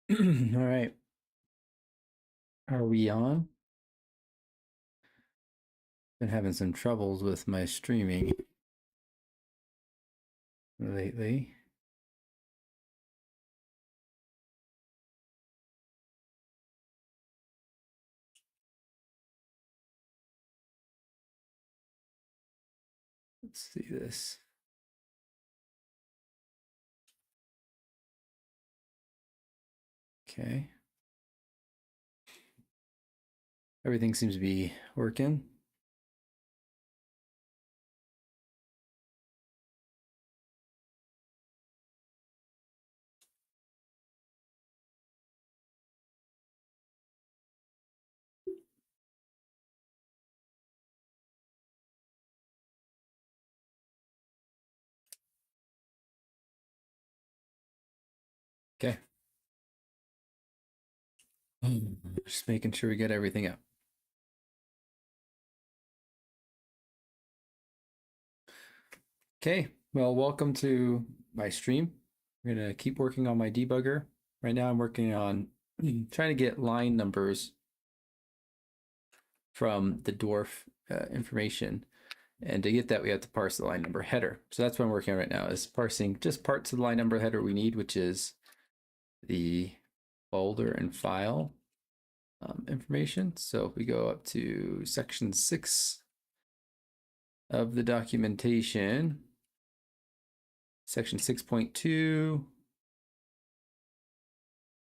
All right. Are we on? Been having some troubles with my streaming lately. Let's see this. Okay. Everything seems to be working. Okay. Just making sure we get everything up. Okay. Well, welcome to my stream. I'm going to keep working on my debugger. Right now I'm working on trying to get line numbers from the dwarf information. And to get that, we have to parse the line number header. So that's what I'm working on right now, is parsing just parts of the line number header we need, which is the folder and file information. So if we go up to section 6 of the documentation, section 6.2,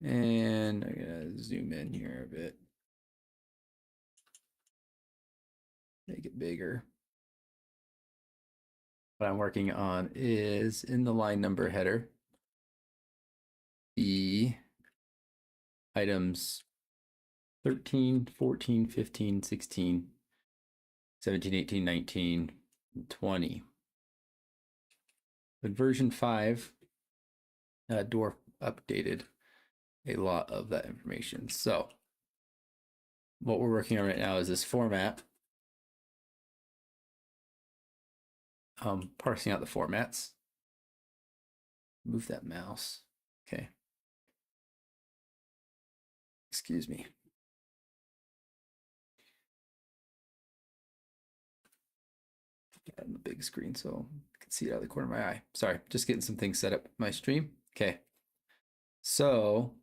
and I'm gonna zoom in here a bit, make it bigger. What I'm working on is in the line number header, the items 13, 14, 15, 16, 17, 18, 19, 20. But version 5, Dwarf updated a lot of that information. So what we're working on right now is this format. Parsing out the formats. Move that mouse. Okay. Excuse me. Get on the big screen so I can see it out of the corner of my eye. Sorry, just getting some things set up my stream. Okay. So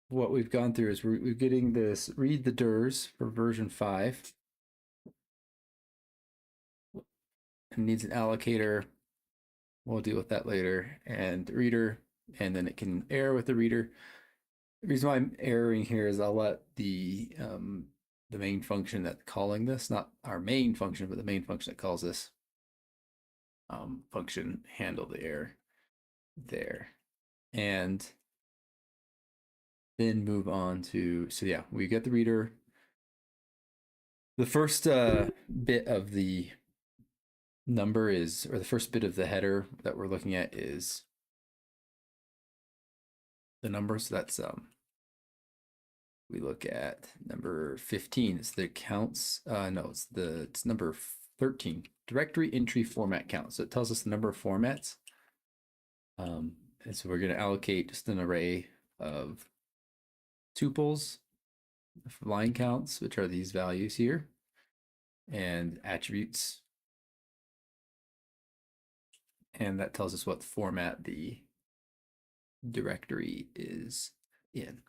what we've gone through is we're getting this read the DIRs for version 5. It needs an allocator. We'll deal with that later. And the reader, and then it can error with the reader. The reason why I'm erroring here is I'll let the main function that's calling this, not our main function, but the main function that calls this function handle the error there. And then move on to, so yeah, we get the reader. The first bit of the number is, or the first bit of the header that we're looking at is the number. So that's, we look at number 15. It's the counts. No, it's number 13. Directory entry format count. So it tells us the number of formats. And so we're going to allocate just an array of tuples, line counts, which are these values here, and attributes. And that tells us what format the directory is in.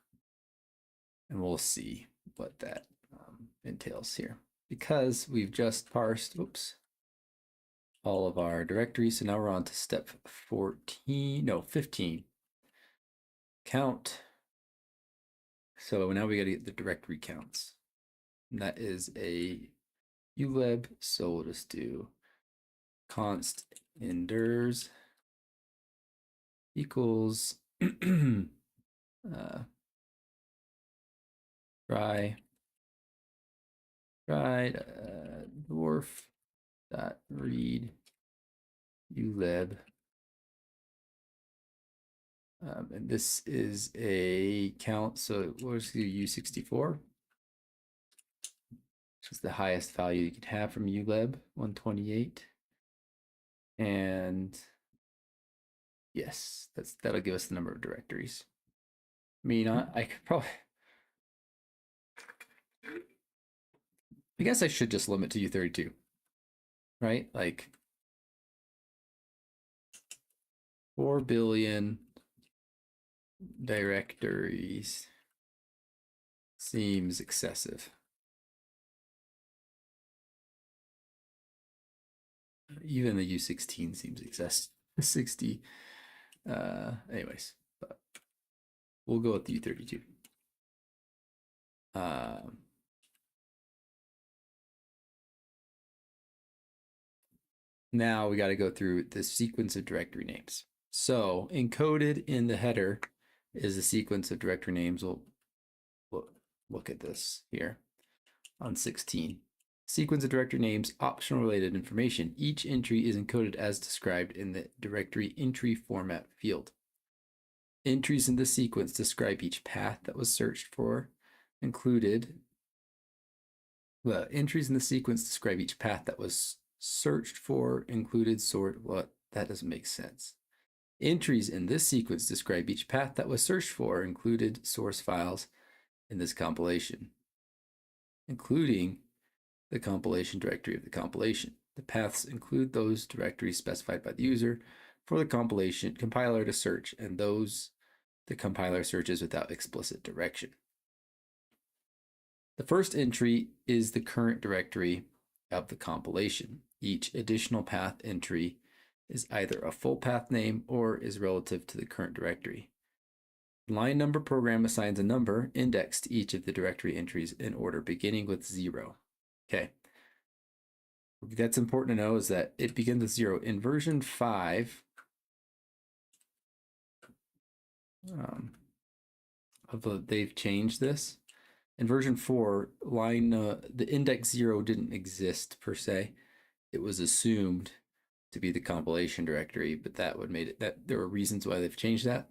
And we'll see what that entails here. Because we've just parsed, all of our directories. So now we're on to step 15. Count. So now we got to get the directory counts. And that is a ulib. So we'll just do const enders equals try dwarf dot read ulib. And this is a count, so we'll just do U64, which is the highest value you could have from ulib, 128. And Yes, that'll give us the number of directories. I mean, I could probably. I guess I should just limit to U32, right? Like 4 billion directories seems excessive. Even the U16 seems excessive. 60. Anyways, but we'll go with the U32. Now we got to go through the sequence of directory names. So encoded in the header is a sequence of directory names. We'll look at this here on 16. Sequence of directory names, optional related information. Each entry is encoded as described in the directory entry format field. Entries in the sequence describe each path that was searched for, included. Well, entries in the sequence describe each path that was searched for, included, sort. What? That doesn't make sense. Entries in this sequence describe each path that was searched for, included source files in this compilation, including the compilation directory of the compilation. The paths include those directories specified by the user for the compiler to search, and those the compiler searches without explicit direction. The first entry is the current directory of the compilation. Each additional path entry is either a full path name or is relative to the current directory. Line number program assigns a number index to each of the directory entries in order beginning with 0. Okay. That's important to know, is that it begins with 0. In version 5 they've changed this. In version 4, the index 0 didn't exist per se. It was assumed to be the compilation directory, but that would made it that there were reasons why they've changed that.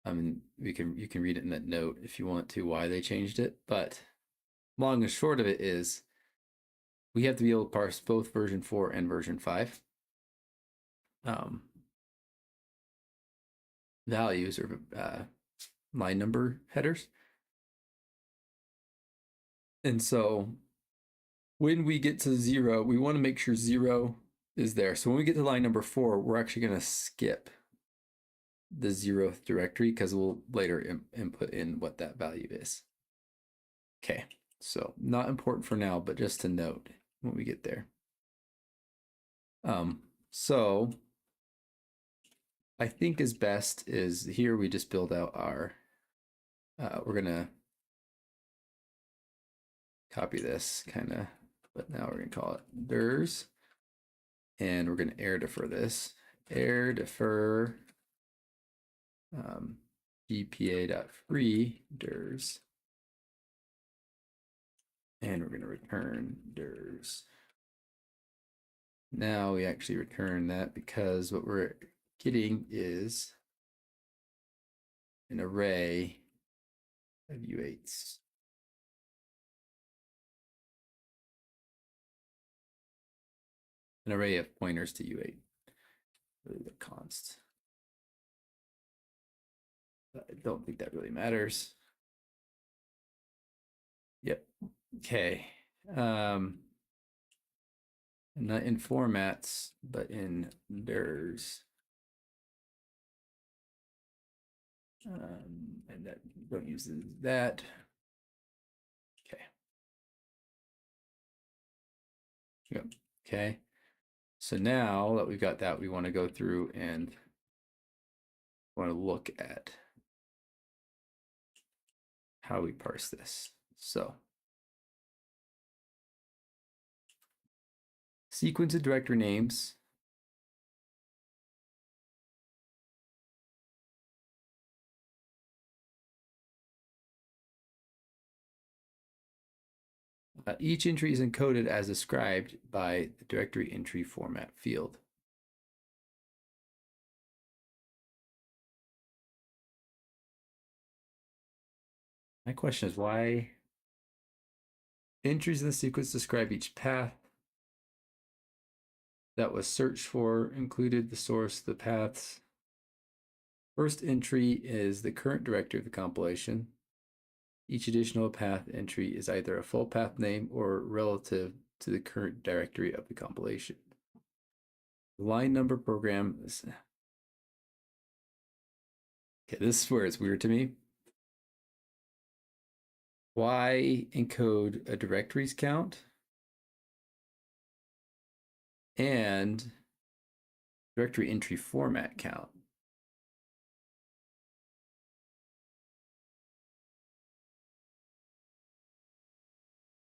I mean, you can read it in that note if you want to why they changed it. But long and short of it is, we have to be able to parse both version 4 and version 5 values or line number headers. And so when we get to 0, we want to make sure 0 is there. So when we get to line number 4, we're actually going to skip the 0th directory because we'll later input in what that value is. Okay, so not important for now, but just to note when we get there. So I think is best is here we just build out our, we're gonna copy this kind of, but now we're gonna call it dirs, and we're gonna air defer this, air defer gpa.free dirs, and we're gonna return dirs. Now we actually return that because what we're getting is an array of U8s. An array of pointers to U8. Really the const. But I don't think that really matters. Yep. Okay. Not in formats, but in dirs. And that don't use that. Okay. Yep. Okay. So now that we've got that, we want to go through and want to look at how we parse this. So sequence of directory names. Each entry is encoded as described by the directory entry format field. My question is why entries in the sequence describe each path that was searched for, included the source, the paths. First entry is the current directory of the compilation. Each additional path entry is either a full path name or relative to the current directory of the compilation. Line number program is... Okay, this is where it's weird to me. Why encode a directories count and directory entry format count?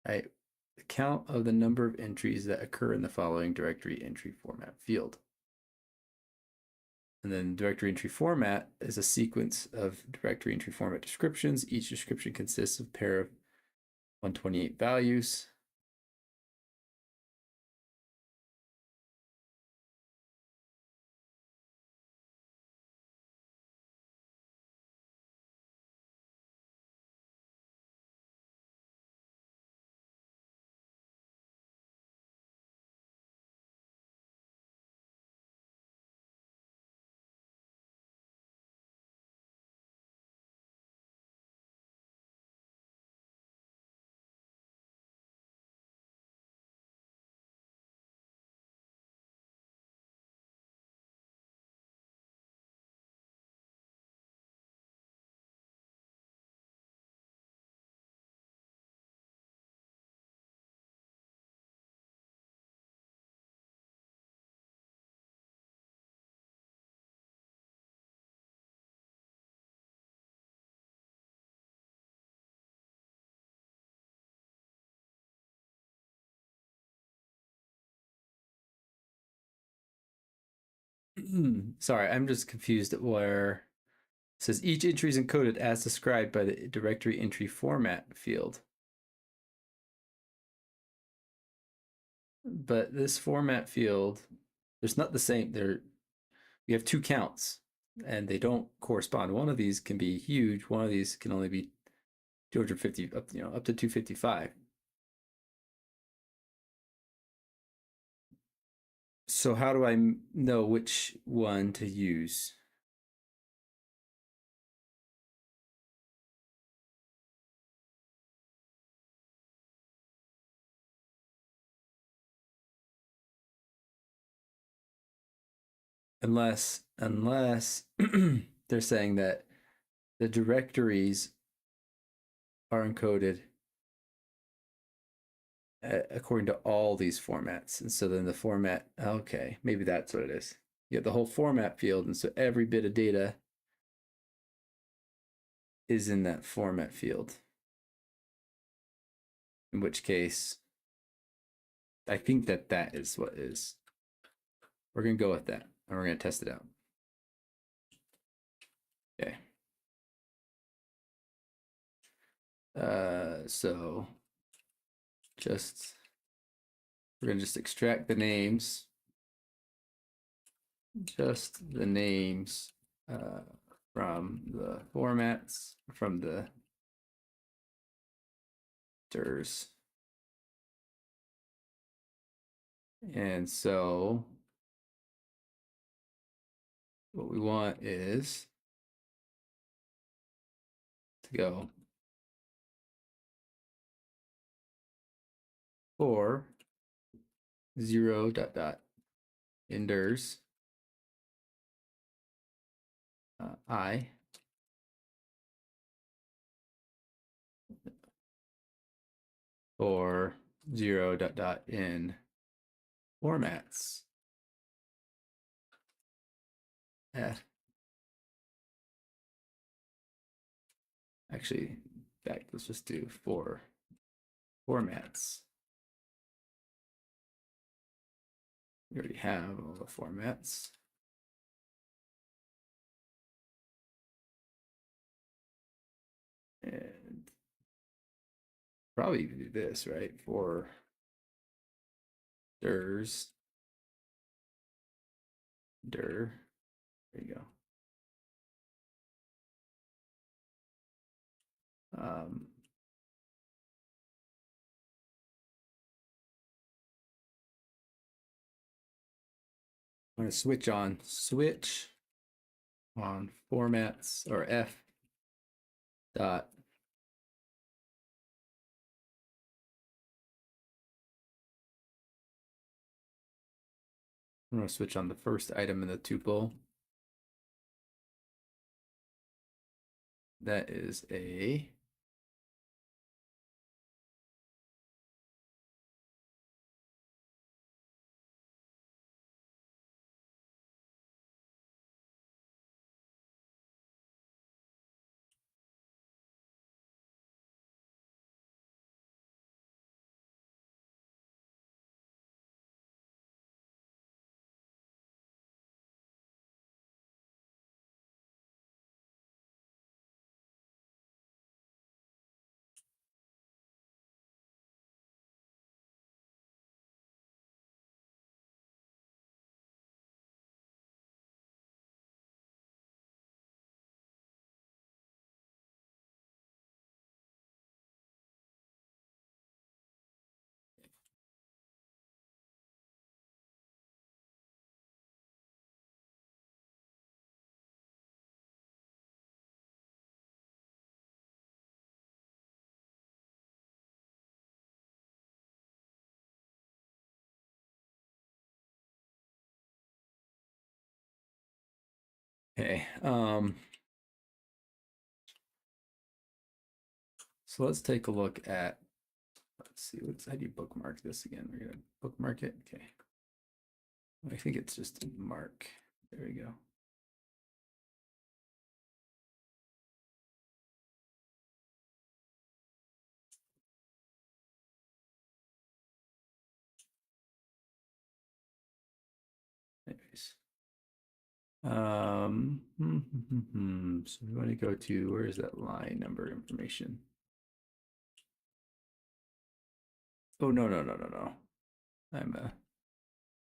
Right, the count of the number of entries that occur in the following directory entry format field. And then directory entry format is a sequence of directory entry format descriptions. Each description consists of a pair of 128 values. Sorry, I'm just confused at where it says each entry is encoded as described by the directory entry format field. But this format field, there's not the same. We have two counts and they don't correspond. One of these can be huge. One of these can only be 250 up, up to 255. So how do I know which one to use? Unless they're saying that the directories are encoded according to all these formats. And so then the format, okay, maybe that's what it is. You have the whole format field, and so every bit of data is in that format field. In which case, I think that is what is. We're going to go with that, and we're going to test it out. Okay. So we're going to just extract the names. Just the names from the formats, from the DIRs. And so what we want is to go for 0 dot dot inders I for 0 dot dot in formats f. Actually, in fact, let's just do for formats. We already have all the formats. And probably do this, right? For dirs, dir, there you go. I'm going to switch on formats or F dot I'm going to switch on the first item in the tuple. That is a okay. So let's take a look at. Let's see. How do you bookmark this again? We're gonna bookmark it. Okay. I think it's just a mark. There we go. Anyways. So we want to go to, where is that line number information? Oh, no. I'm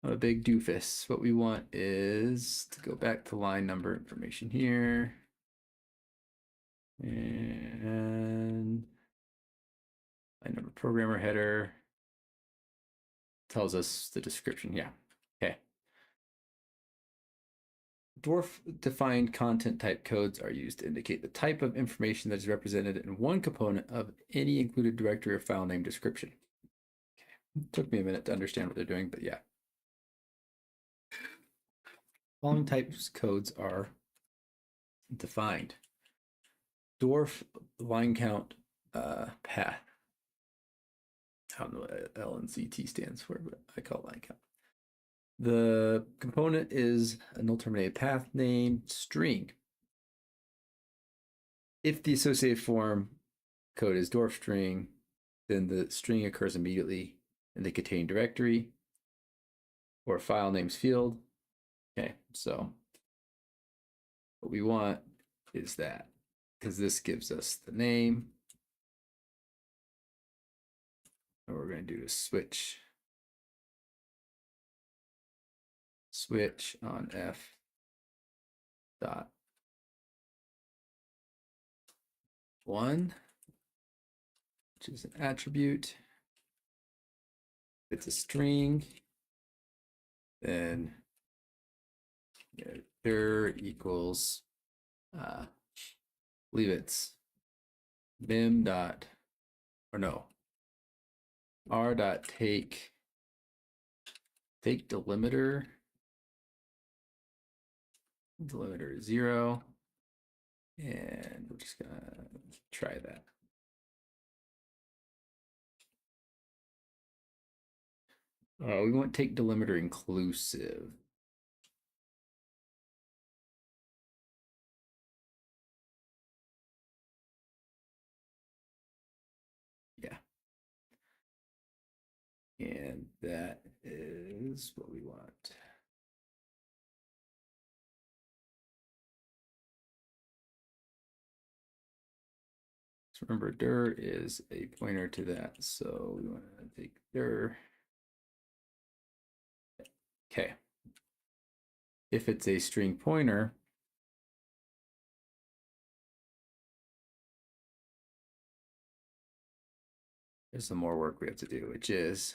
a big doofus. What we want is to go back to line number information here. And line number programmer header tells us the description. Yeah. Okay. Dwarf-defined content type codes are used to indicate the type of information that is represented in one component of any included directory or file name description. Okay. It took me a minute to understand what they're doing, but yeah. Following types codes are defined. Dwarf line count path. I don't know what LNCT stands for, but I call it line count. The component is a null terminated path name string. If the associated form code is dwarf string, then the string occurs immediately in the contained directory or file names field. Okay, so what we want is that, because this gives us the name. What we're going to do is switch on F dot 1, which is an attribute. If it's a string, then dir equals believe it's mim dot, or no, r dot take delimiter 0, and we're just gonna try that. We want take delimiter inclusive. Yeah. And that is what we want. So remember, dir is a pointer to that, so we want to take dir. Okay. If it's a string pointer, there's some more work we have to do, which is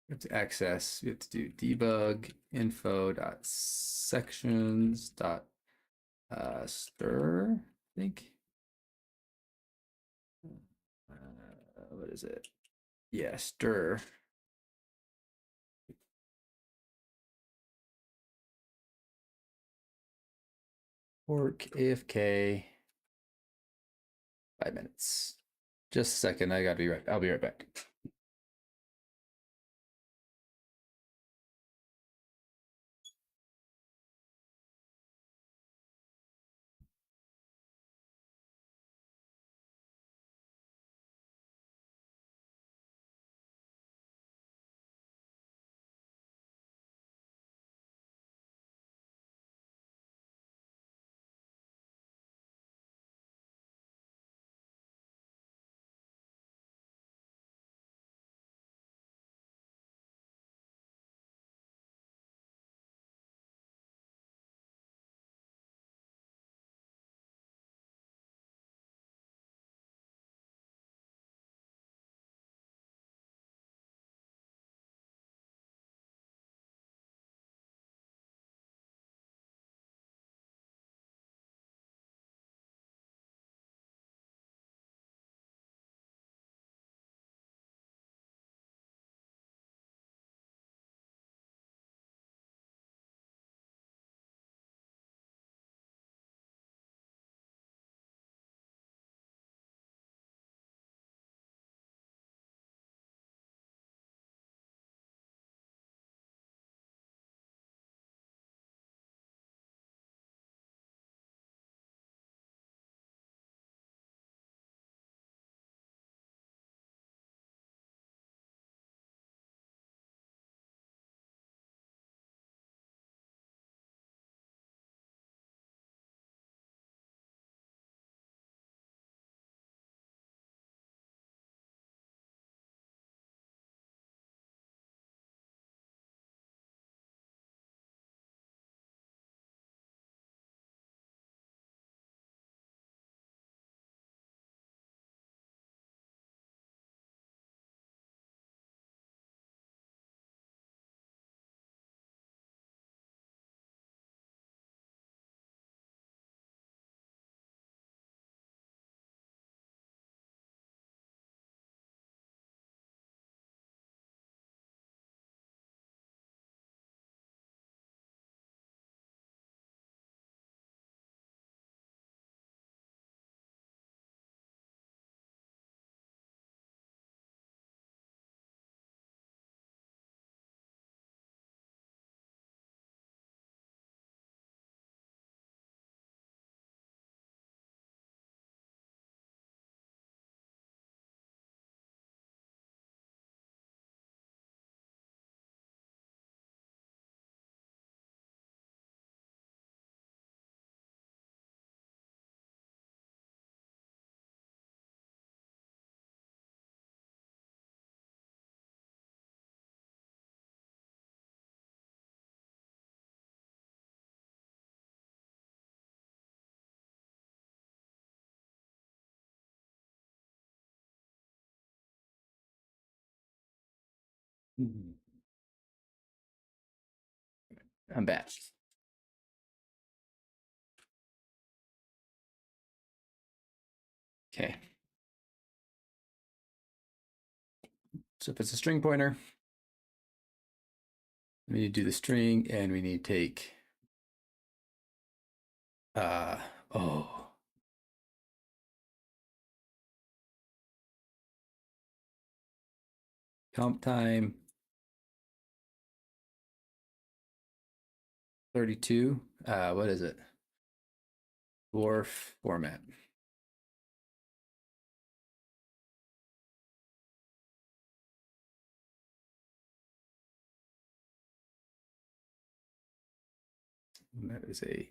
We have to access, we have to do debug info dot sections dot stir, I think. What is it? Yeah, stir. Work AFK 5 minutes. Just a second. I gotta be right. I'll be right back. I'm back. Okay. So if it's a string pointer, we need to do the string and we need to take oh, comp time 32. What is it? Dwarf format. And that is a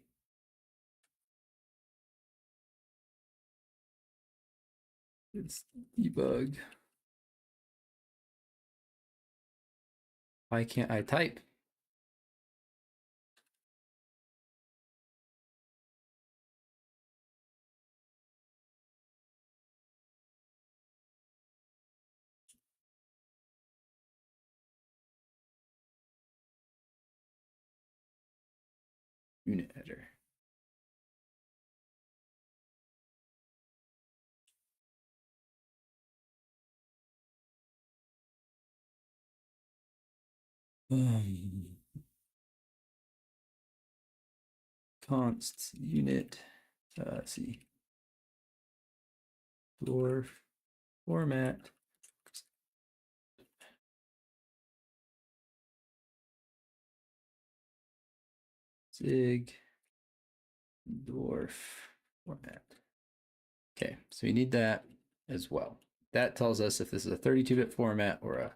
it's debug. Why can't I type? unit header. Const unit, let's see, dwarf format. Zig dwarf format. Okay, so you need that as well. That tells us if this is a 32-bit format or a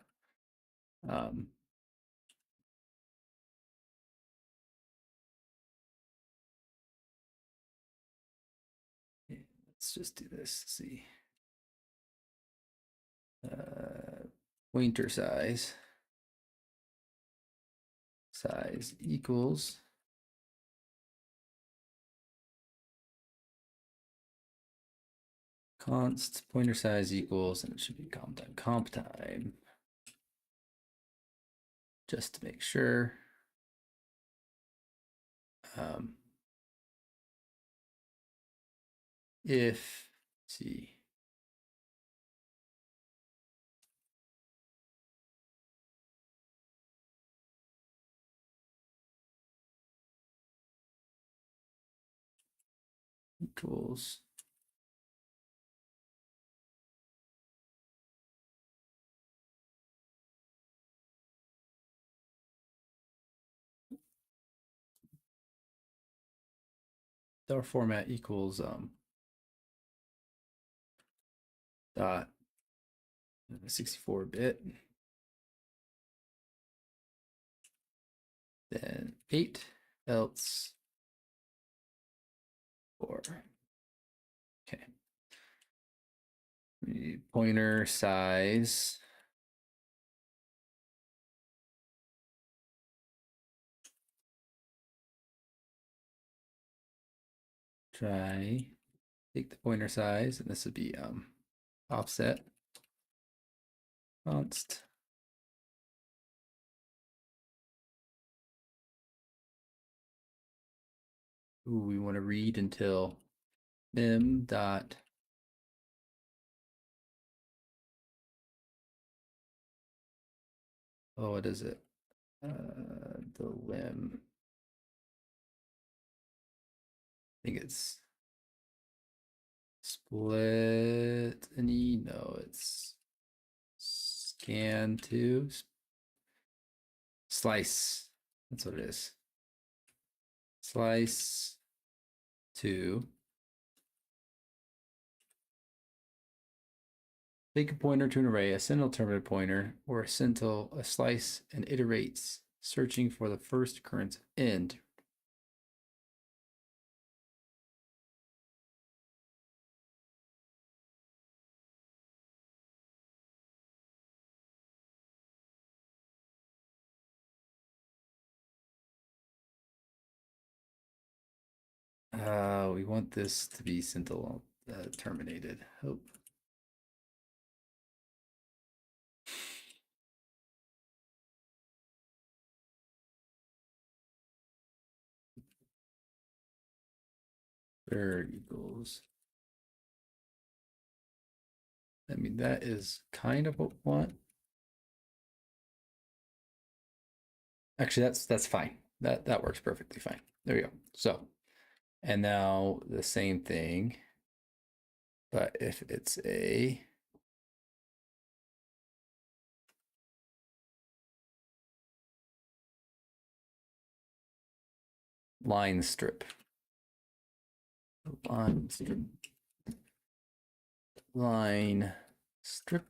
let's just do this. Let's see. Pointer size equals const pointer size equals, and it should be comp time, just to make sure. If, let's see, equals our format equals dot 64-bit, then 8 else 4. Okay. We need pointer size try take the pointer size, and this would be offset const we want to read until mem dot what is it? The lim. I think it's split any. No, it's scan to slice. That's what it is. Slice to take a pointer to an array, ascend alternative pointer, or ascend till a slice and iterates, searching for the first occurrence of end. We want this to be scintilla terminated. Hope. There equals. I mean, that is kind of what we want. Actually, that's fine. That works perfectly fine. There we go. So, and now the same thing, but if it's a line strip, line strip.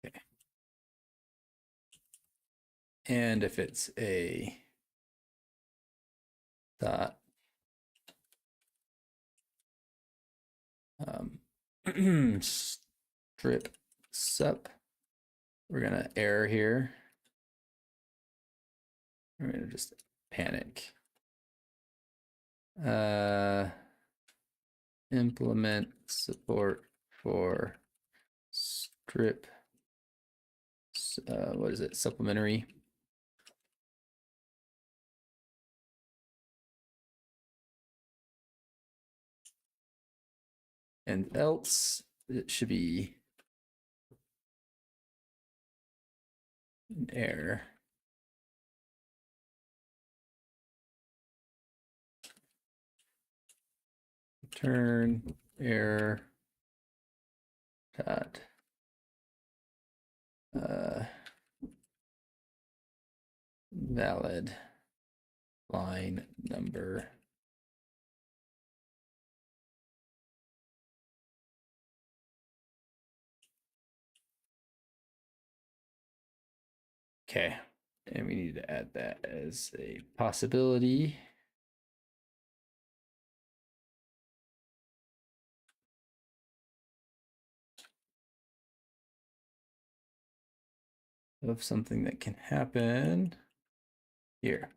Okay. And if it's a dot strip sup. We're gonna error here. We're gonna just panic. Implement support for strip. What is it? Supplementary. And else it should be an error. Return error dot valid line number. Okay, and we need to add that as a possibility. Of something that can happen here.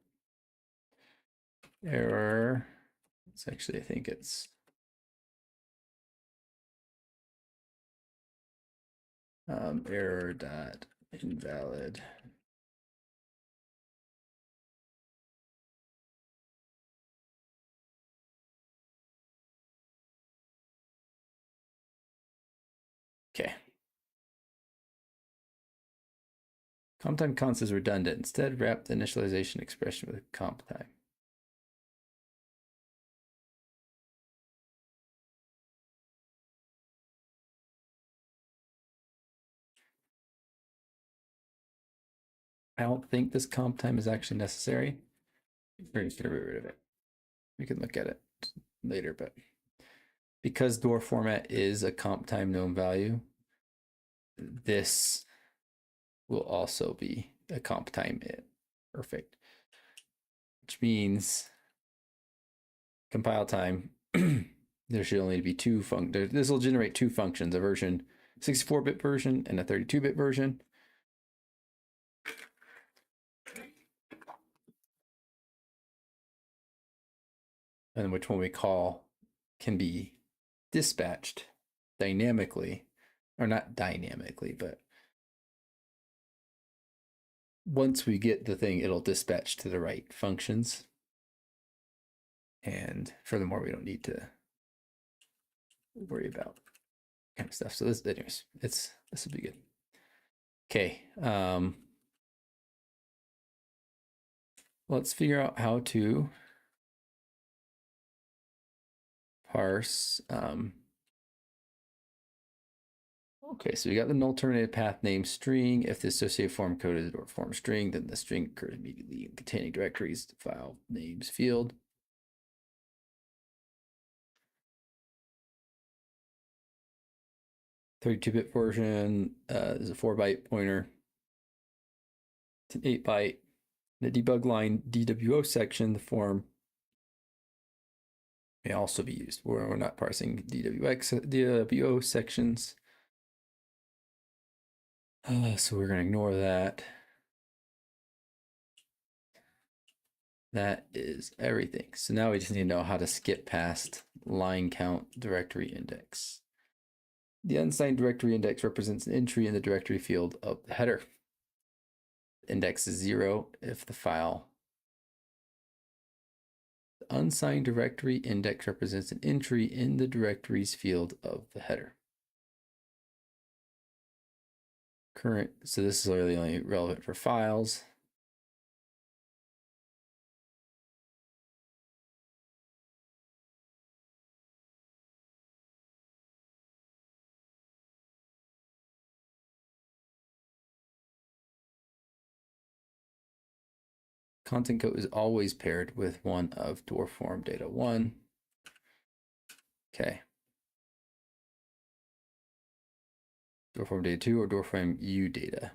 Error. It's actually, I think it's error dot invalid. Okay. Comp time const is redundant. Instead, wrap the initialization expression with comp time. I don't think this comp time is actually necessary. We're just gonna get rid of it. We can look at it later, but because door format is a comp time known value, this will also be a comp time it. Perfect. Which means compile time, there should only be two functions. This will generate two functions, a version 64-bit version and a 32-bit version. And which one we call can be dispatched dynamically, or not dynamically, but once we get the thing, it'll dispatch to the right functions. And furthermore, we don't need to worry about kind of stuff. So this, anyways, this will be good. Okay. Let's figure out how to parse. Okay, so we got the null terminated path name string. If the associated form code is or form string, then the string occurs immediately in containing directories file names field. (32-bit) version is a 4-byte pointer. It's an 8-byte. The debug line DWO section, the form may also be used. We're not parsing DWO sections. So we're going to ignore that. That is everything. So now we just need to know how to skip past line count directory index. The unsigned directory index represents an entry in the directory field of the header. The index is 0 if the file. The unsigned directory index represents an entry in the directories field of the header. Current, so this is really only relevant for files. Content code is always paired with one of door form data 1. Okay. Door form data 2 or door form U data.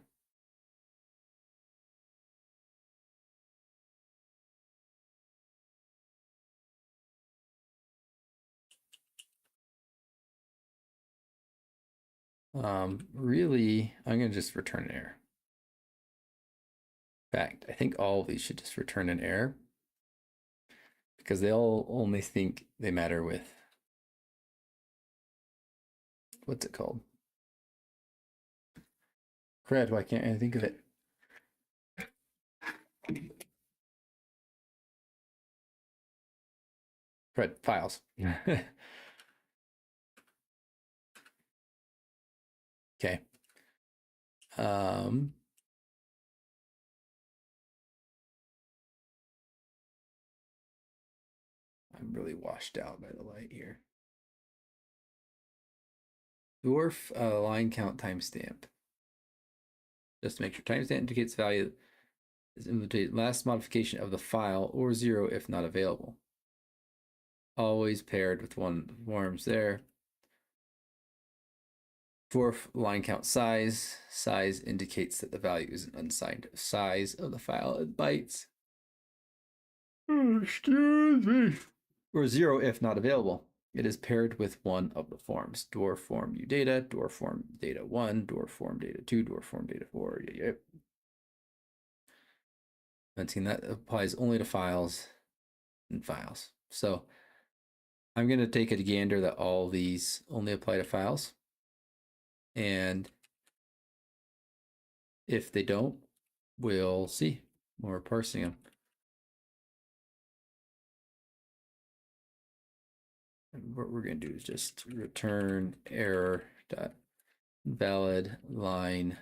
Really, I'm going to just return an error. In fact, I think all of these should just return an error because they all only think they matter with, what's it called? Crud, why can't I think of it? Crud, files. Okay. I'm really washed out by the light here. Dwarf line count timestamp. Just to make sure timestamp indicates value is indicated last modification of the file or 0 if not available. Always paired with one of the forms there. Dwarf line count size. Size indicates that the value is an unsigned size of the file in bytes. Excuse me. Or 0 if not available. It is paired with one of the forms. Dwarf form udata, dwarf form data 1, dwarf form data 2, dwarf form data 4. Yep. And that applies only to files and files. So I'm going to take a gander that all these only apply to files. And if they don't, we'll see. We're parsing them. And what we're going to do is just return error dot valid line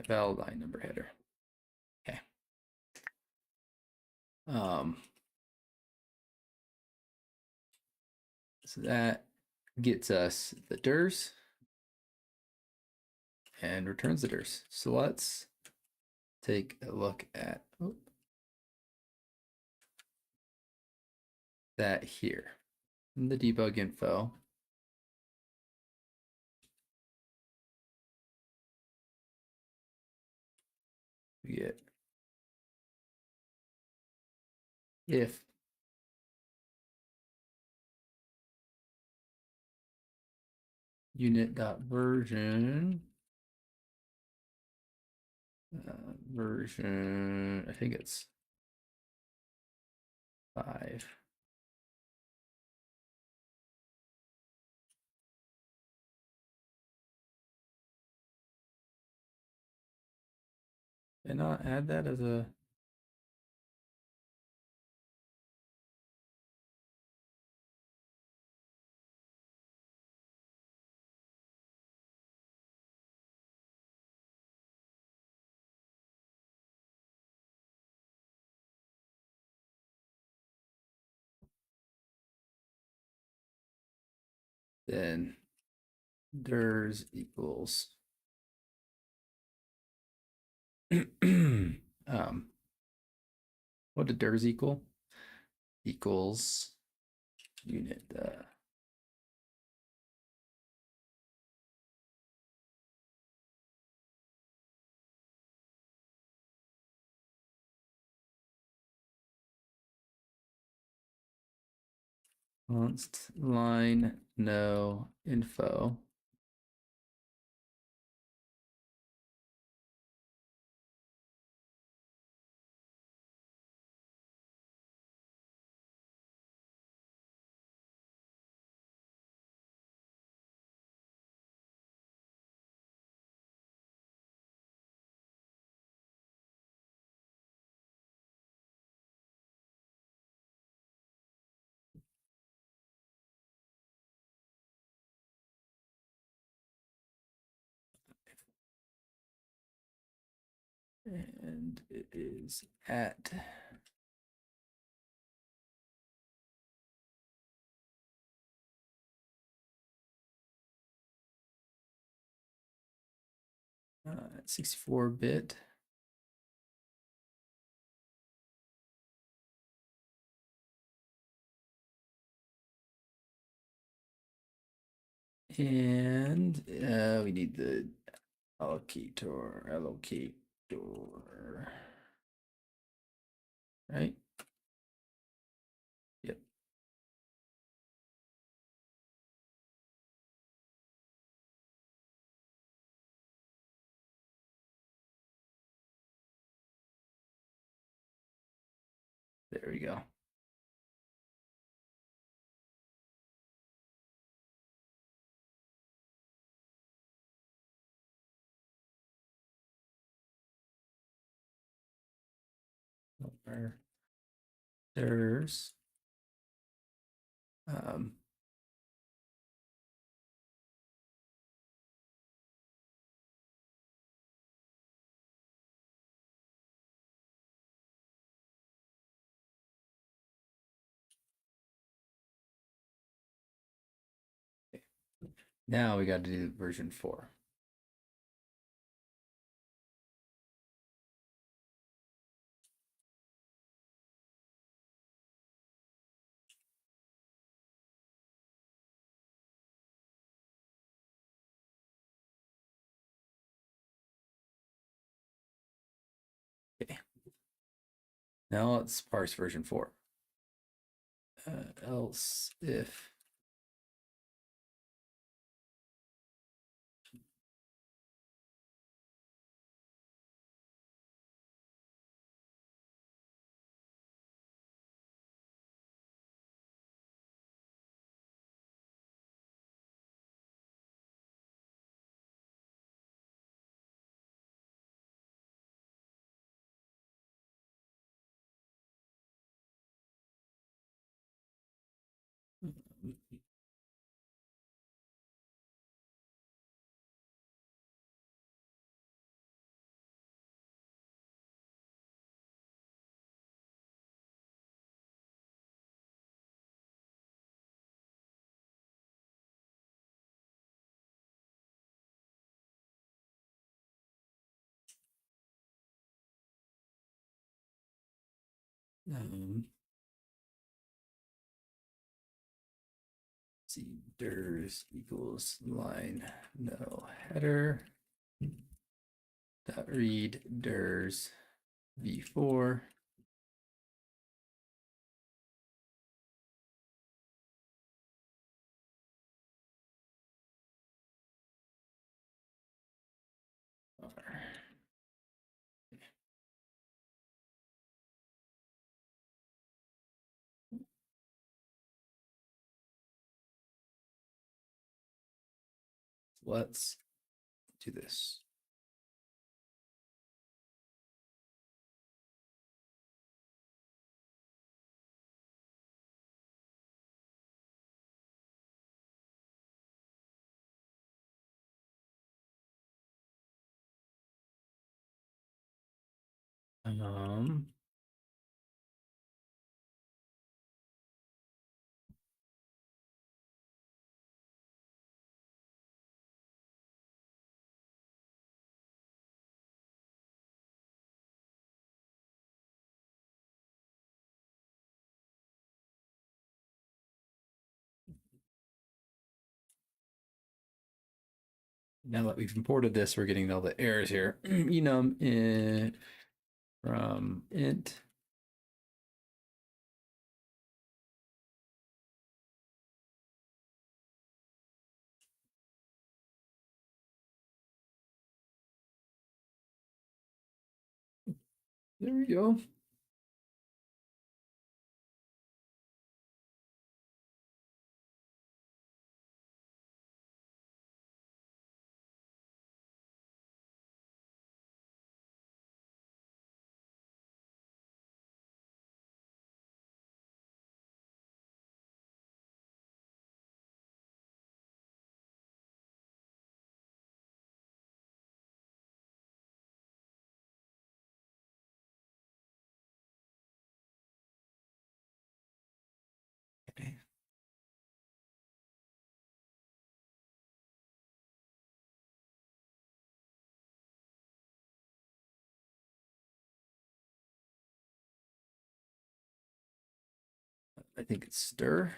valid line number header. Okay. So that gets us the DIRs and returns the DIRs. So let's take a look at that here in the debug info. We get if unit.version version, I think it's 5. Did I not add that as a then dirs equals what did dirs equal? Equals unit const line no info and it is at uh, 64-bit. And we need the allocator, right? There we go. There's now we got to do version 4. Okay. Now let's parse version 4. Else if see dirs equals line no header dot read dirs v4 let's do this. Now that we've imported this, we're getting all the errors here. enum from int there we go. Okay. I think it's stir.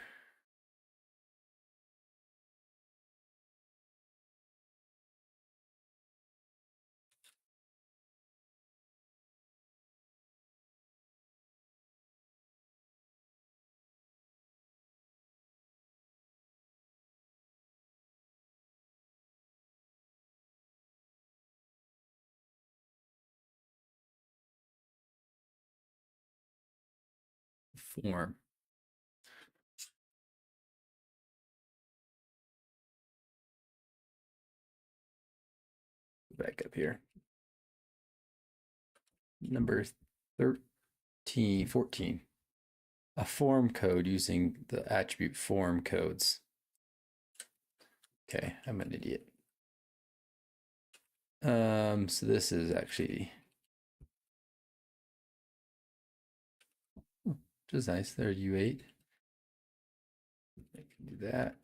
form. Back up here. Number 14. A form code using the attribute form codes. Okay, I'm an idiot. So this is actually, which is nice. There, U8. I can do that.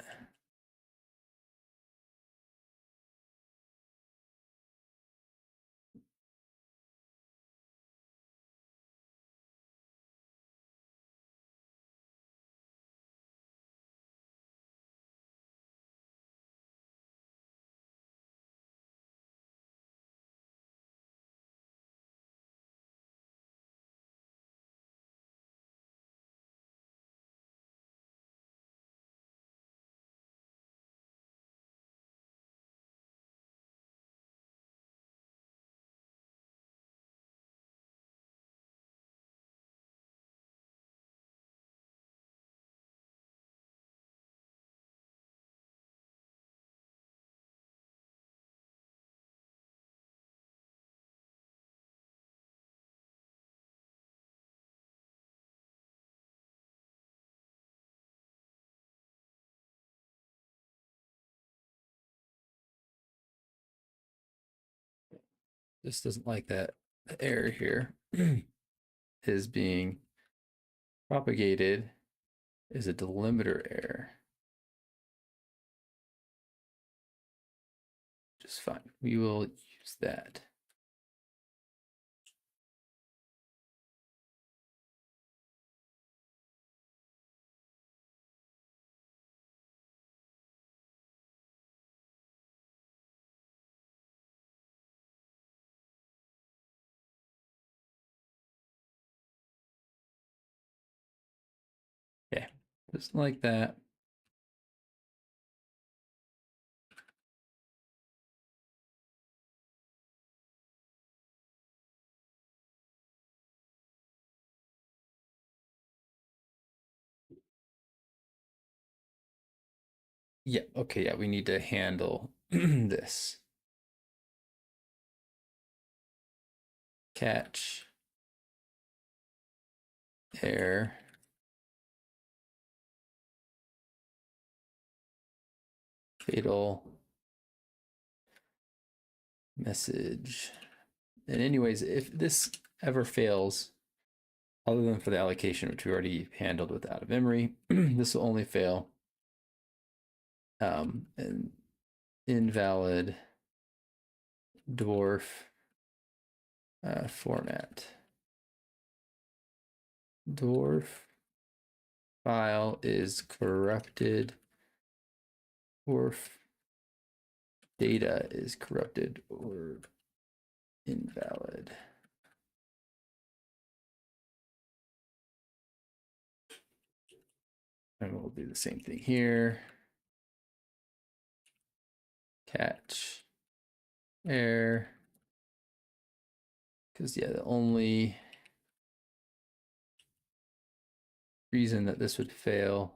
This doesn't like that. The error here is being propagated is a delimiter error. Just fine. We will use that. Okay, just like that. Yeah, okay, yeah, we need to handle this. Catch error fatal message. And anyways, if this ever fails, other than for the allocation, which we already handled with out of memory, this will only fail an invalid dwarf format. Dwarf file is corrupted. Dwarf data is corrupted or invalid. And we'll do the same thing here. Catch error. Because, yeah, the only reason that this would fail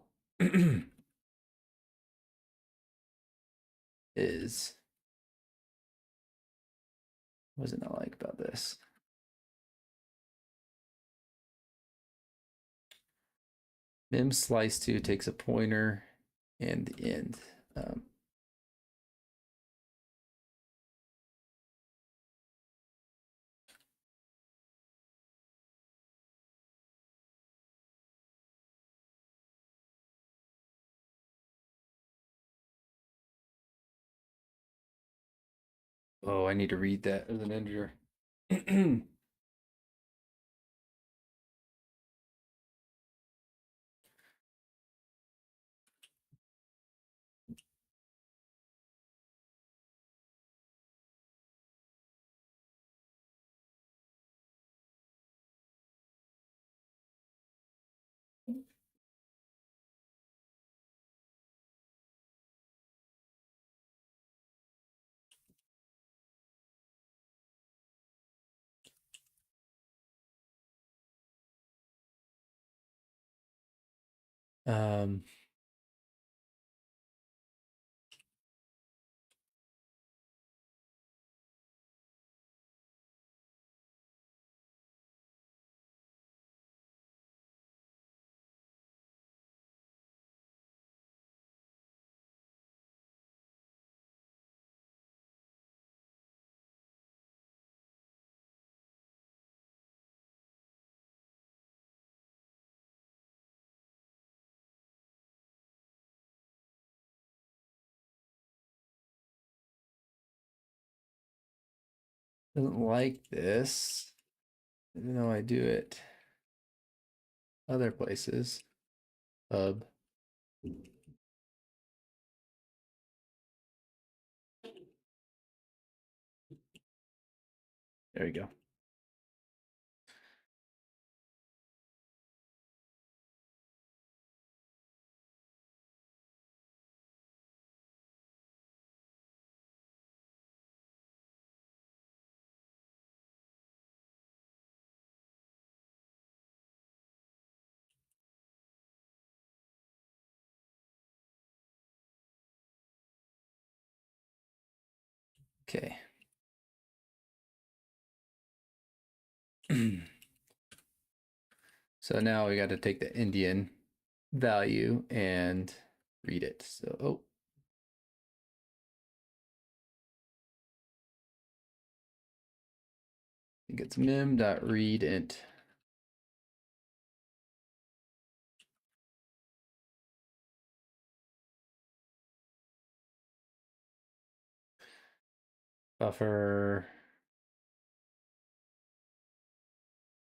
is, what does it not like about this? Mim slice 2 takes a pointer and the end. Oh, I need to read that as an integer. Um, doesn't like this, even though I do it other places. Hub. There we go. Okay. So now we got to take the Indian value and read it. So, oh, I think it's mem.read int. Buffer.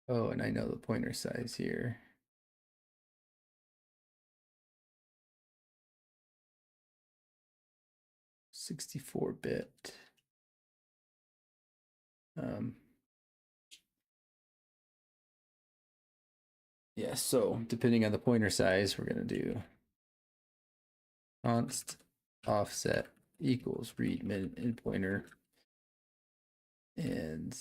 Oh, and I know the pointer size here. 64-bit. Yeah, so depending on the pointer size, we're going to do const offset equals read min in pointer and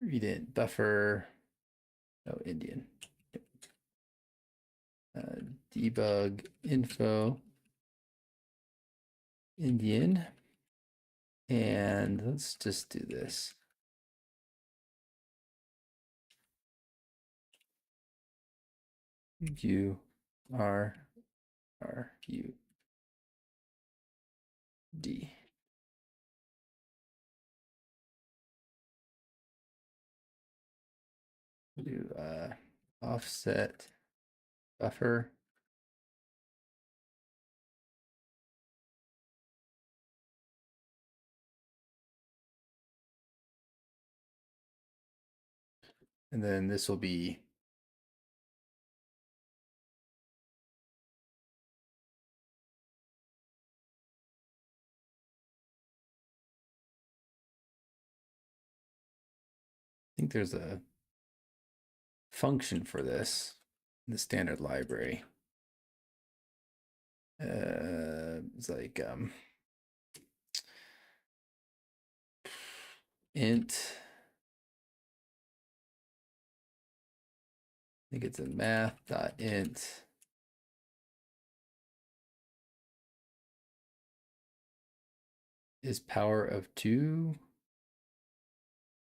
read int buffer. Oh, Indian. Debug info Indian. And let's just do this. U R R U D. Do offset buffer. And then this will be I think there's a function for this in the standard library. It's like int. I think it's a math.int is power of 2.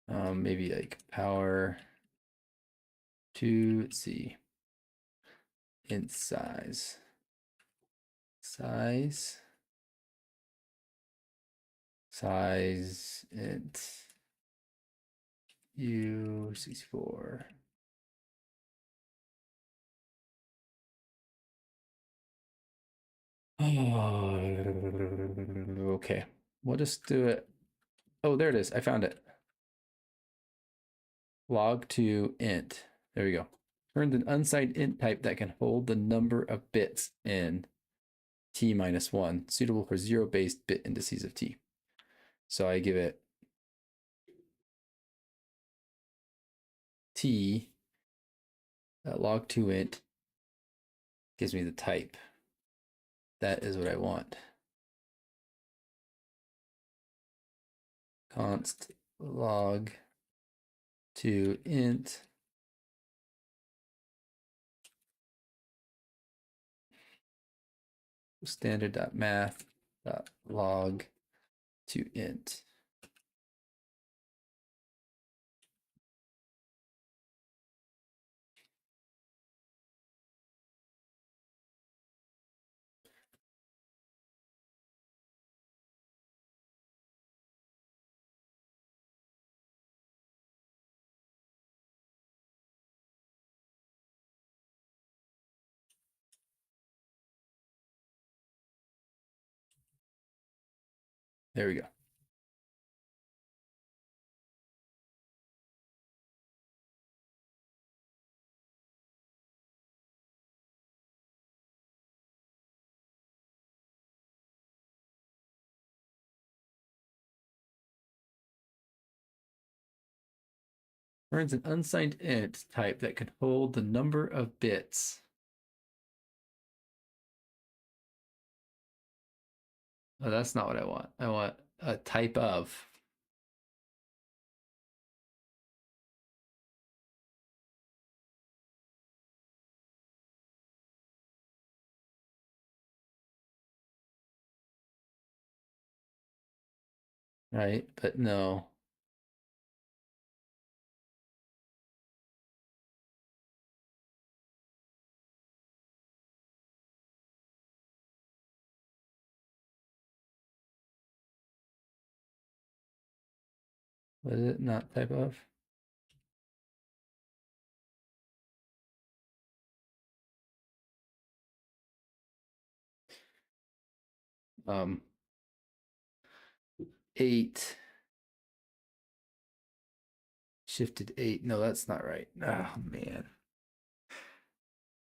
Maybe like power 2. Let's see. Int size. Size int U64. Oh, okay. We'll just do it. Oh, there it is. I found it. Log2 int. There we go. Turns an unsigned int type that can hold the number of bits in t minus 1, suitable for zero-based bit indices of t. So I give it t, log2 int gives me the type. That is what I want. Const log to int standard.math.log to int. There we go. Returns an unsigned int type that can hold the number of bits. Oh, that's not what I want. I want a type of. Right, but no. Was it not type of? 8 shifted 8. No, that's not right. Oh man.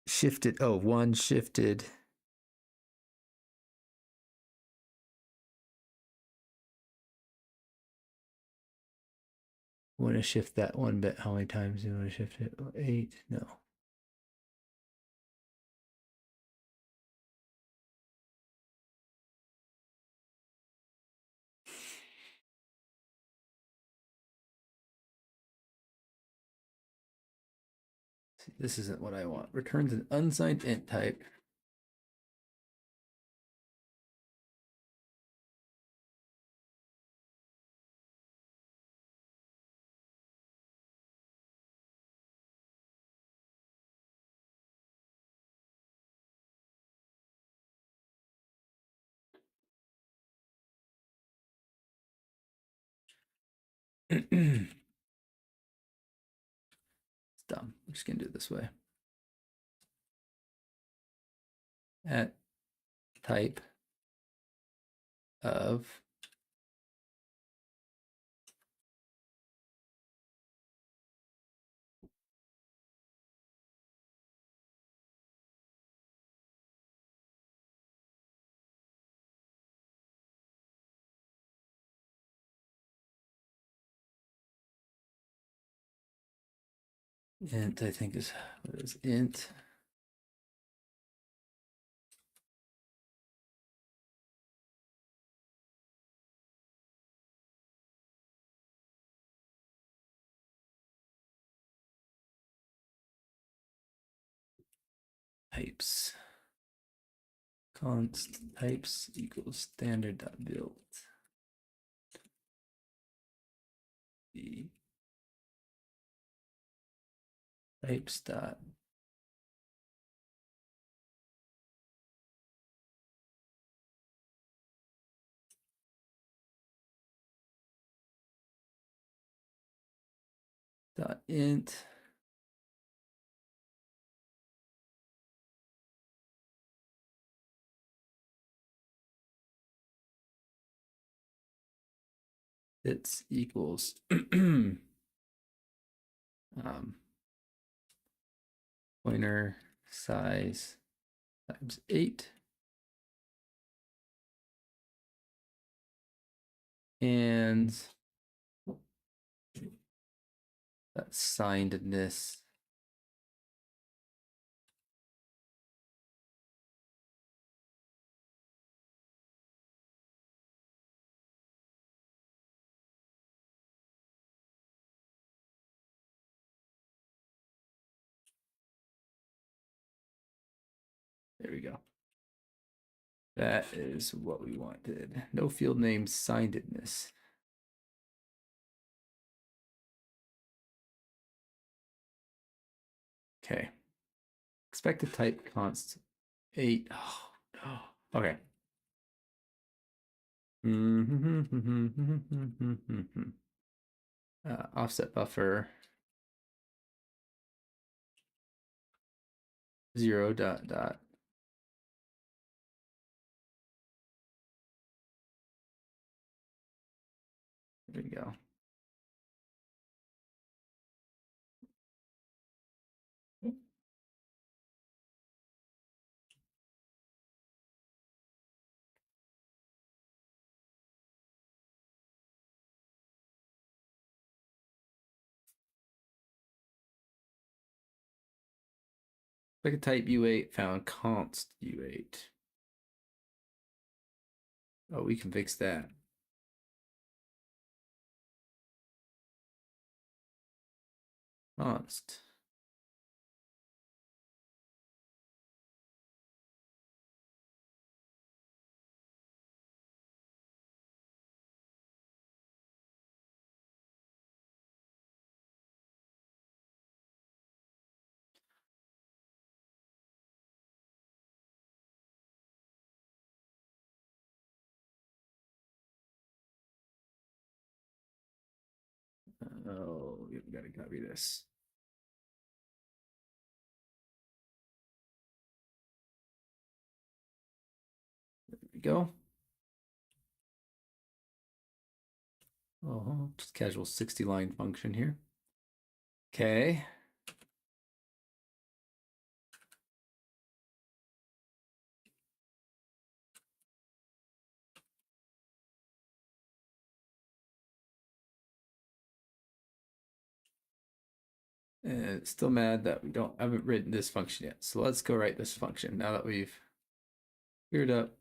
Shifted. Oh, 1 shifted. Want to shift that 1 bit? How many times do you want to shift it? 8. No. See, this isn't what I want. Returns an unsigned int type. It's dumb. I'm just gonna do it this way. At type of int, I think is what is int. Types. Const types equals standard.build. The types dot dot int bits equals pointer size times 8 and that's signedness there we go. That is what we wanted. No field name signedness. Okay. Expected type const 8. Oh, no. Okay. Offset buffer 0 dot dot. There we go. Expected type U8 found const U8. Oh, we can fix that. Const. Oh, we've got to copy this. There we go. Oh, just casual 60 line function here. Okay. And still mad that we haven't written this function yet. So let's go write this function now that we've cleared up,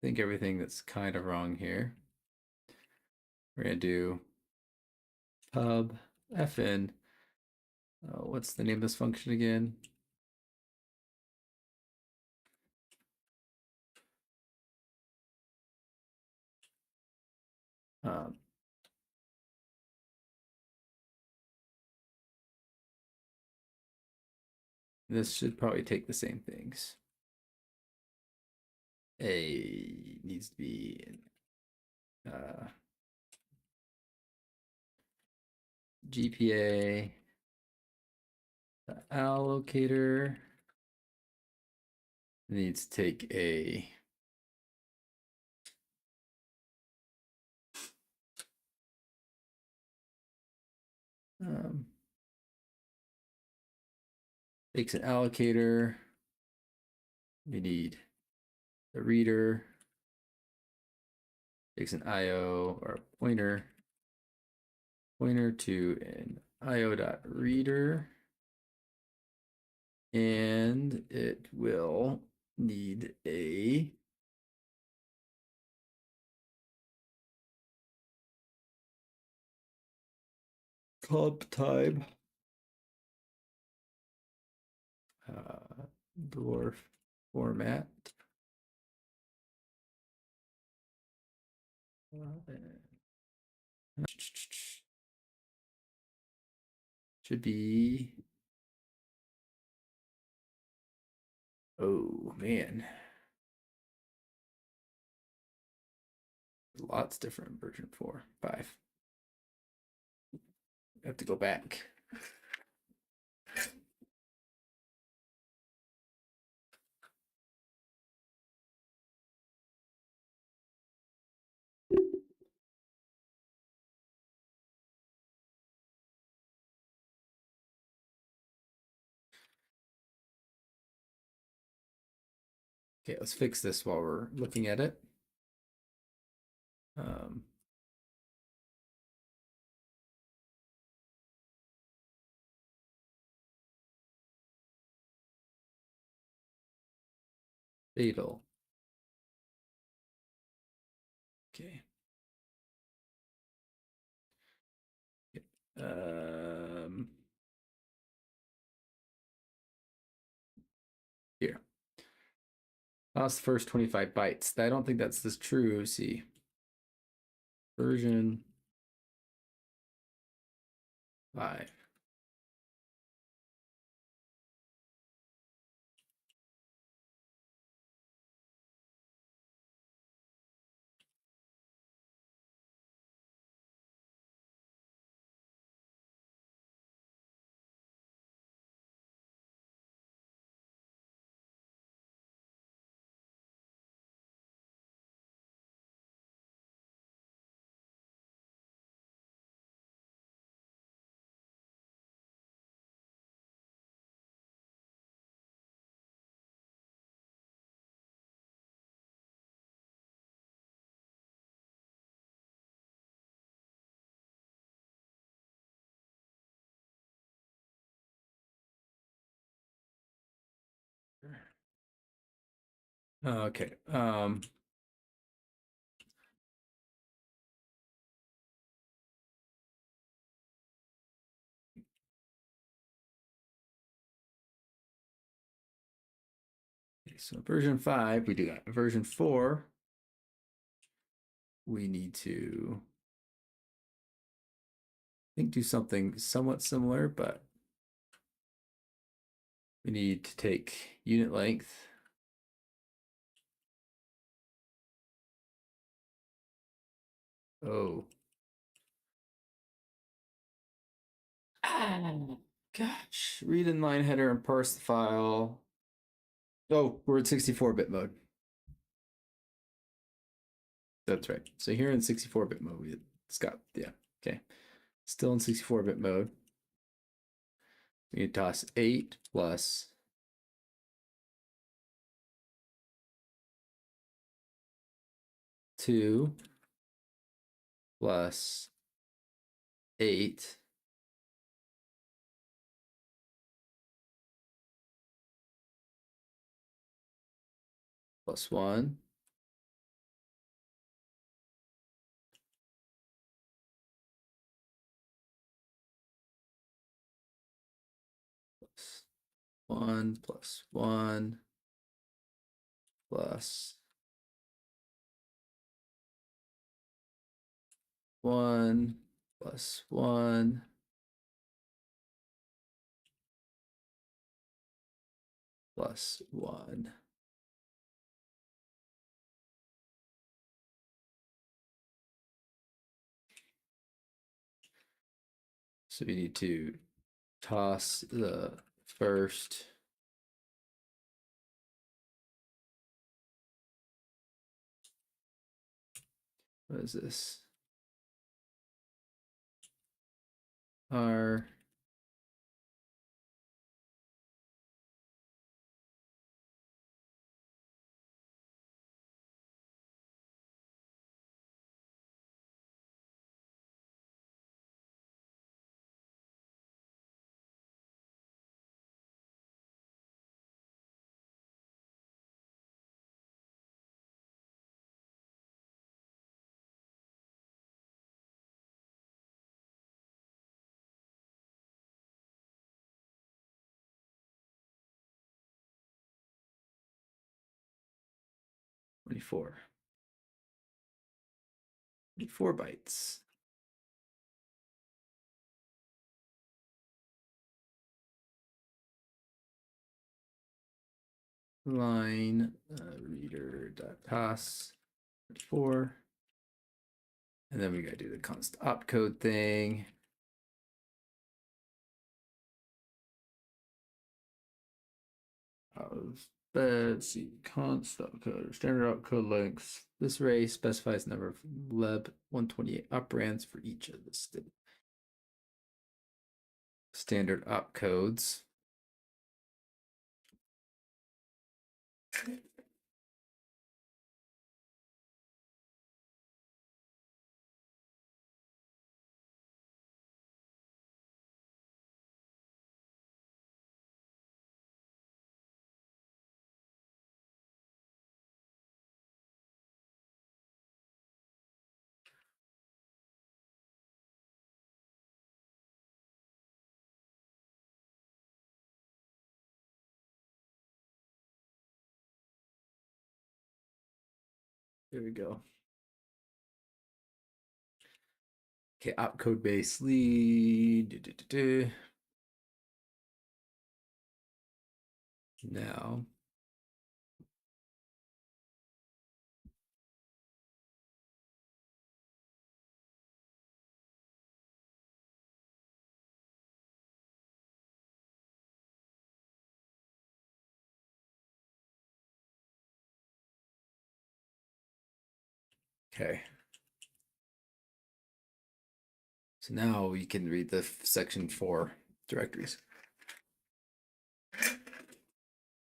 I think, everything that's kind of wrong here. We're gonna do pub fn. What's the name of this function again? Um, this should probably take the same things. A needs to be GPA allocator needs to take a takes an allocator. We need the reader, takes an IO or a pointer to an IO.reader, and it will need a comp time dwarf format. Should be, oh man, lots different version 4, 5. I have to go back. Okay, let's fix this while we're looking at it. Fatal. Okay. Here. Lost the first 25 bytes. I don't think that's this true. Let's see. Version 5. Okay. Okay, so version 5, we do that. Version 4, we need to, I think, do something somewhat similar, but we need to take unit length. Oh. Gosh. Read inline header and parse the file. Oh, we're in 64-bit mode. That's right. So here in 64-bit mode, it's got, yeah, okay. Still in 64-bit mode. We need to toss 8 plus 2 plus 8 plus 1 plus 1 plus 1 plus 1 plus 1 plus 1. So we need to toss the first what is this? Our twenty-four 24 bytes. Line reader dot toss 34. And then we got to do the const opcode thing. Let's see, const opcode, standard opcode lengths. This array specifies the number of leb 128 operands for each of the standard opcodes. There we go. Okay, opcode base lead. Now, okay. So now we can read the section 4 directories.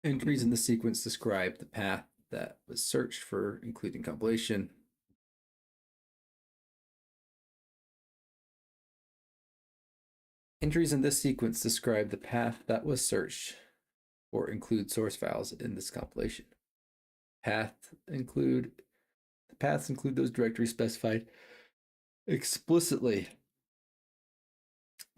Entries in the sequence describe the path that was searched for, including compilation. Entries in this sequence describe the path that was searched or include source files in this compilation. The paths include those directories specified explicitly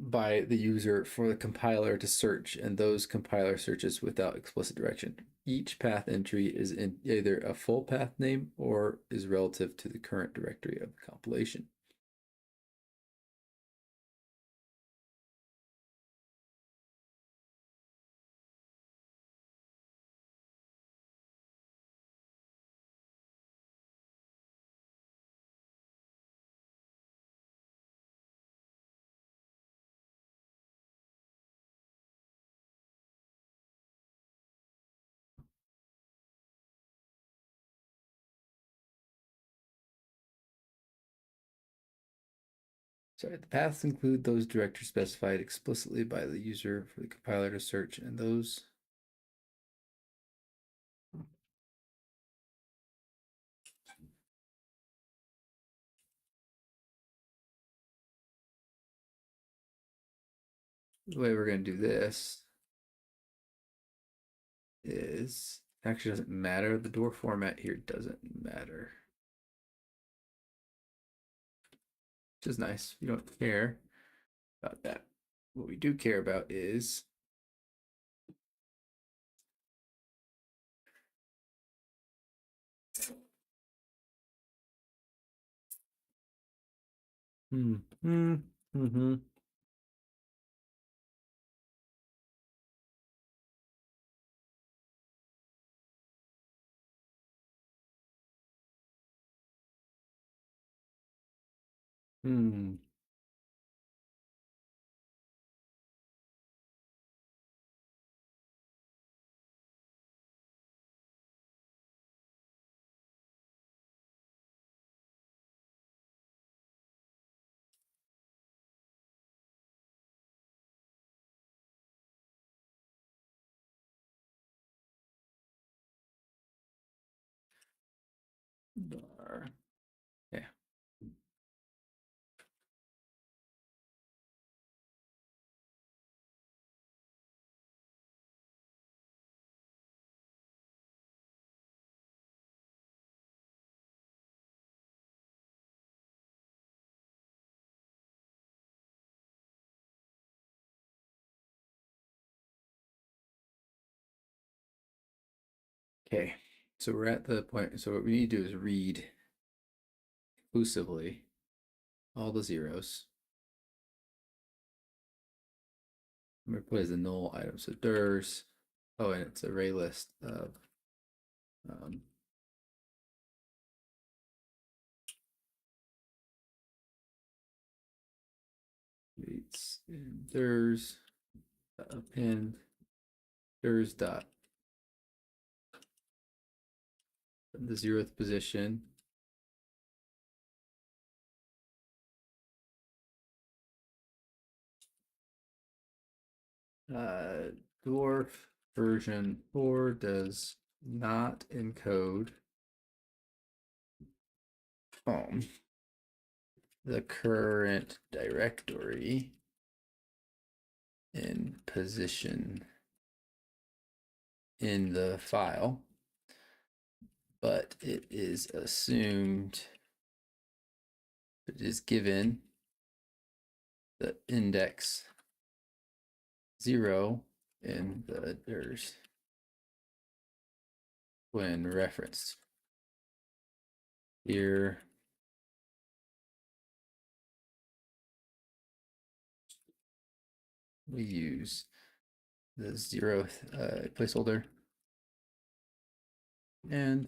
by the user for the compiler to search, and those compiler searches without explicit direction. Each path entry is in either a full path name or is relative to the current directory of the compilation. Sorry, the paths include those directories specified explicitly by the user for the compiler to search, and those the way we're going to do this is actually doesn't matter. The door format here doesn't matter, which is nice. We don't care about that. What we do care about is mm-hmm. Hmm. Bar. Yeah. Okay. So we're at the point. So what we need to do is read exclusively all the zeros. I'm going to put as a null item. So DIRs. Oh, and it's array list of it's in DIRs append DIRs dot the 0th position. Dwarf version 4 does not encode the current directory in position in the file, but it is assumed it is given the index 0 in the DIRs when referenced. here. We use the 0 placeholder and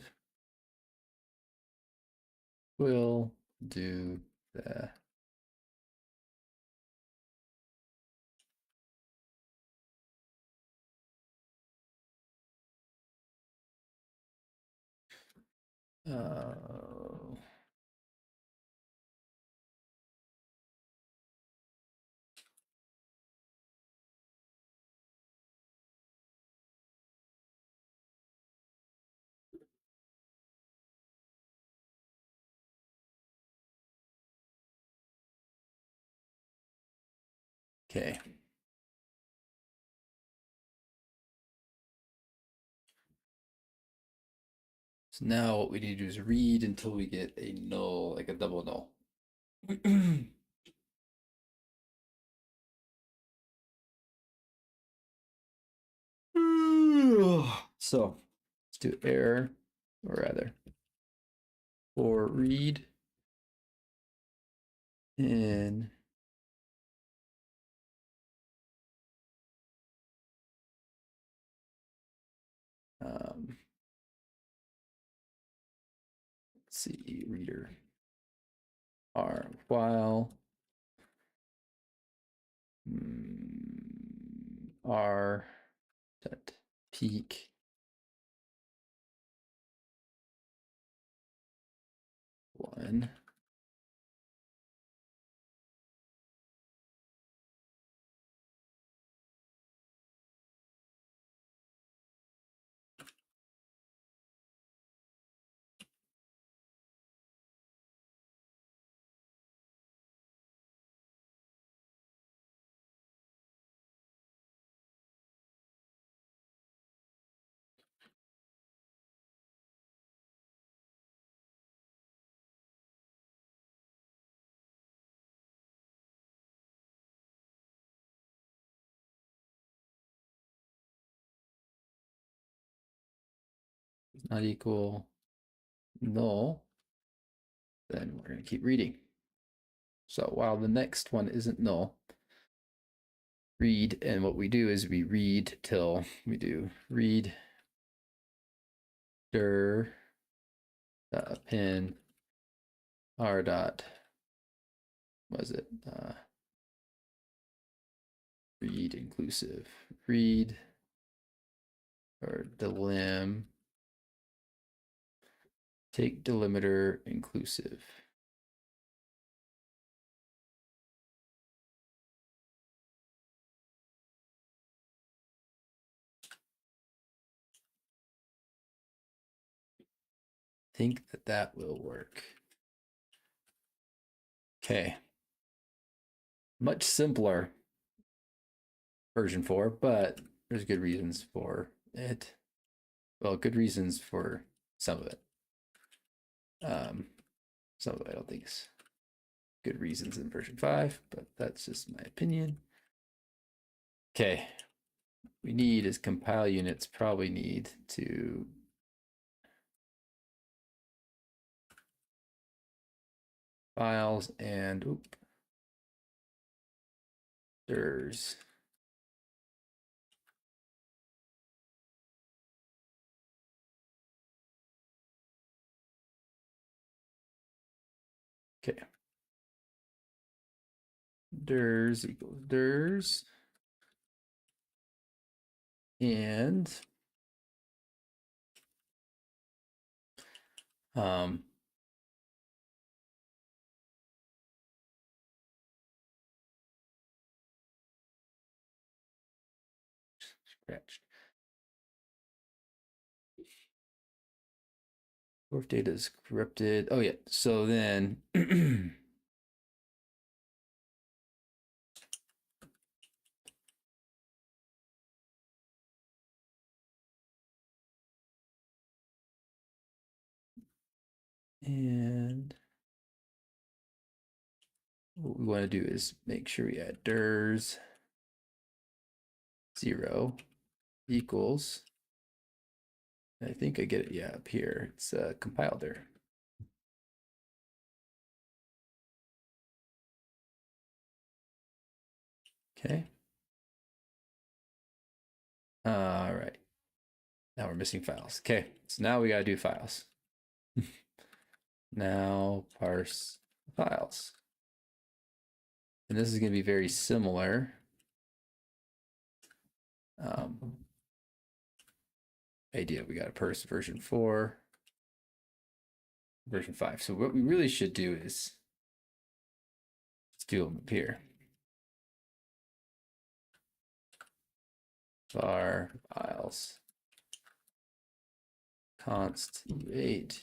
we'll do the okay. So now what we need to do is read until we get a null, like a double null. So let's do error, or rather, for read in let's see, reader r while r set peak one. Not equal null, then we're going to keep reading. So while the next one isn't null, read, and what we do is we read till we do read dir pin r dot, was it read inclusive, read or delim, take delimiter inclusive. Think that that will work. Okay. Much simpler version 4, but there's good reasons for it. Well, good reasons for some of it. Some of it I don't think is good reasons in version 5, but that's just my opinion. Okay. We need is compile units probably need to files and dirs. Okay. Dirs equals dirs. And scratched. Source data is corrupted. Oh yeah. So then and what we want to do is make sure we add dirs 0 equals. I think I get it. Yeah, up here it's compiled dir. Okay. All right. Now we're missing files. Okay, so now we gotta do files. Now parse files. And this is gonna be very similar. Idea, we got to parse version 4, version 5. So what we really should do is, let's do them up here. Var files const u8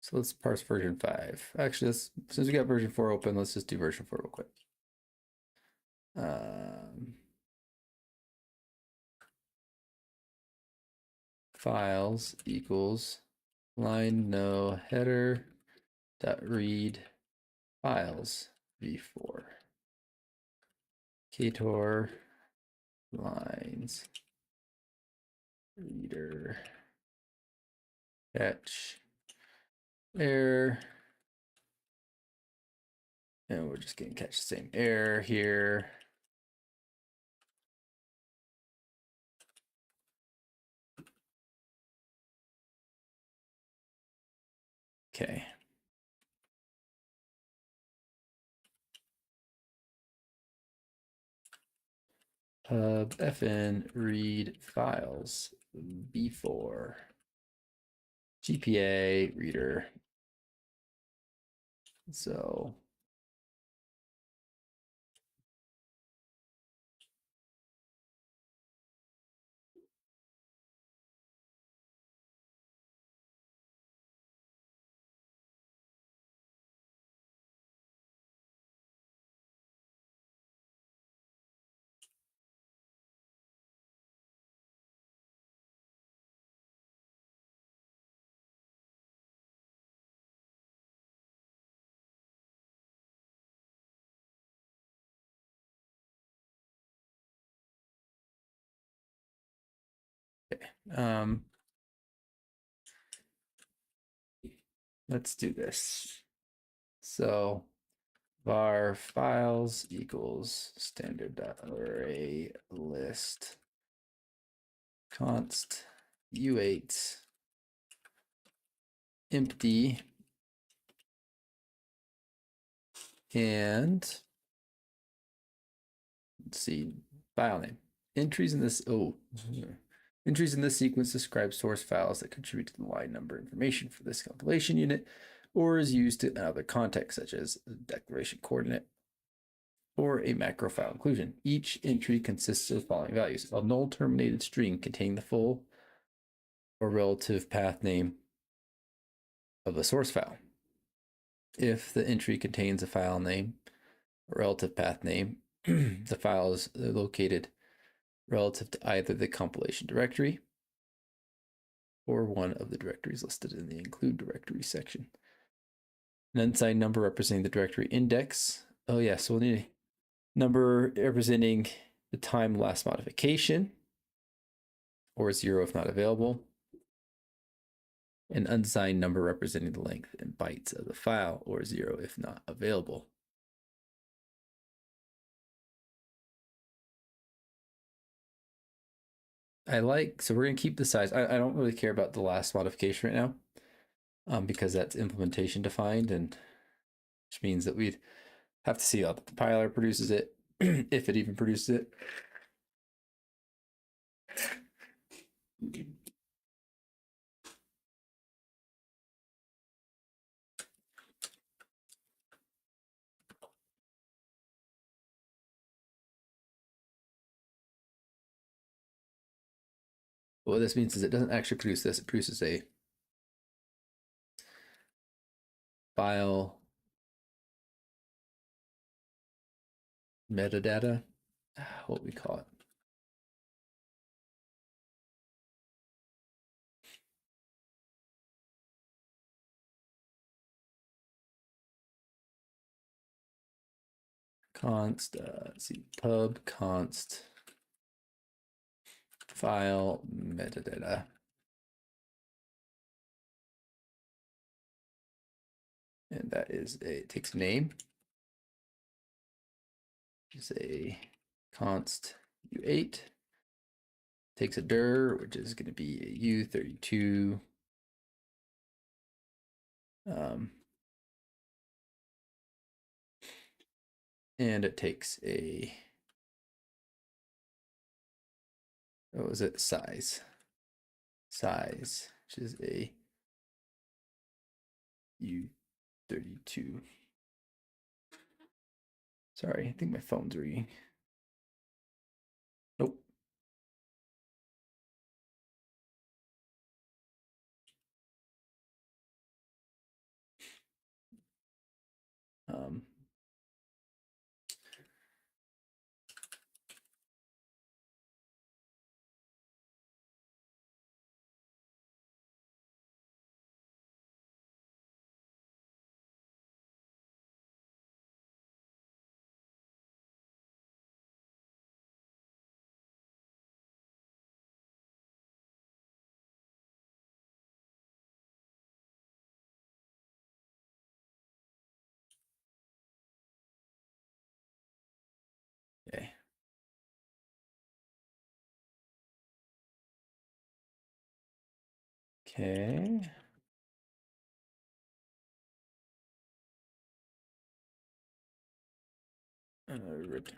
So let's parse version 5. Actually, since we got version 4 open, let's just do version 4 real quick. Files equals line no header dot read files v4 ktor lines reader catch error, and we're just going to catch the same error here. Okay. Pub fn read files v4 GPA reader. So okay. Let's do this. So var files equals standard array list const u8 empty and let's see, file name. Entries in this entries in this sequence describe source files that contribute to the line number information for this compilation unit, or is used in other contexts such as a declaration coordinate or a macro file inclusion. Each entry consists of the following values: a null terminated string containing the full or relative path name of the source file. If the entry contains a file name or relative path name, the file is located relative to either the compilation directory or one of the directories listed in the include directory section. An unsigned number representing the directory index. Oh yeah, so we'll need a number representing the time last modification, or 0 if not available. An unsigned number representing the length in bytes of the file, or 0 if not available. So we're going to keep the size. I don't really care about the last modification right now, because that's implementation defined, and which means that we'd have to see how the compiler produces it, if it even produces it. What this means is it doesn't actually produce this. It produces a file metadata, what we call it. const, let's see, pub const file metadata. And that is it takes a name, which is a const u8, takes a dir, which is going to be a u32. And it takes a, what was it, size, which is a u32. Sorry, I think my phone's ringing. Nope. Um, okay. Okay. Return.